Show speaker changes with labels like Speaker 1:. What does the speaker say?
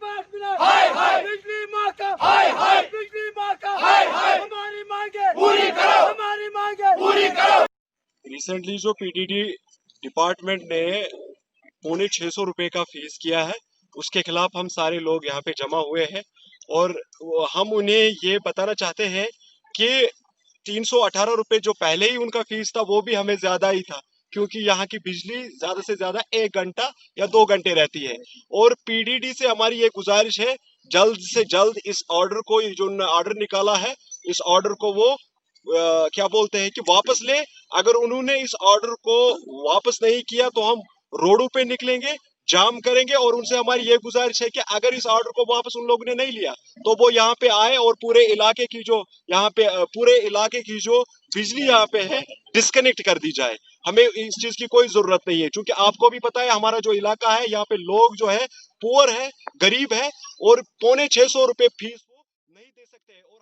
Speaker 1: 5 minute hi हाय बिजली माँ का हाय हाय बिजली माँ का हाय हाय हमारी मांगे पूरी करो हमारी मांगे पूरी करो।
Speaker 2: रिसेंटली जो पीडीडी डिपार्टमेंट ने 650 रुपए का फीस किया है, उसके खिलाफ हम सारे लोग यहाँ पे जमा हुए हैं और हम उन्हें ये बताना चाहते हैं कि 318 रुपए जो पहले ही उनका फीस था वो भी हमें ज्यादा ही था, क्योंकि यहाँ की बिजली ज्यादा से ज्यादा 1 घंटा या 2 घंटे रहती है। और पीडीडी से हमारी ये गुजारिश है, जल्द से जल्द इस ऑर्डर को, जो ऑर्डर निकाला है, इस ऑर्डर को वो क्या बोलते हैं कि वापस ले। अगर उन्होंने इस ऑर्डर को वापस नहीं किया तो हम रोडों पे निकलेंगे, जाम करेंगे और उनसे हमारी ये गुजारिश है कि अगर इस ऑर्डर को वापस उन लोगों ने नहीं लिया तो वो यहाँ पे आए और पूरे इलाके की जो यहाँ पे पूरे इलाके की जो बिजली यहाँ पे है डिस्कनेक्ट कर दी जाए। हमें इस चीज की कोई जरूरत नहीं है, क्योंकि आपको भी पता है हमारा जो इलाका है यहाँ पे लोग जो है पुअर है, गरीब है और 650 रुपए फीस वो नहीं दे सकते हैं। और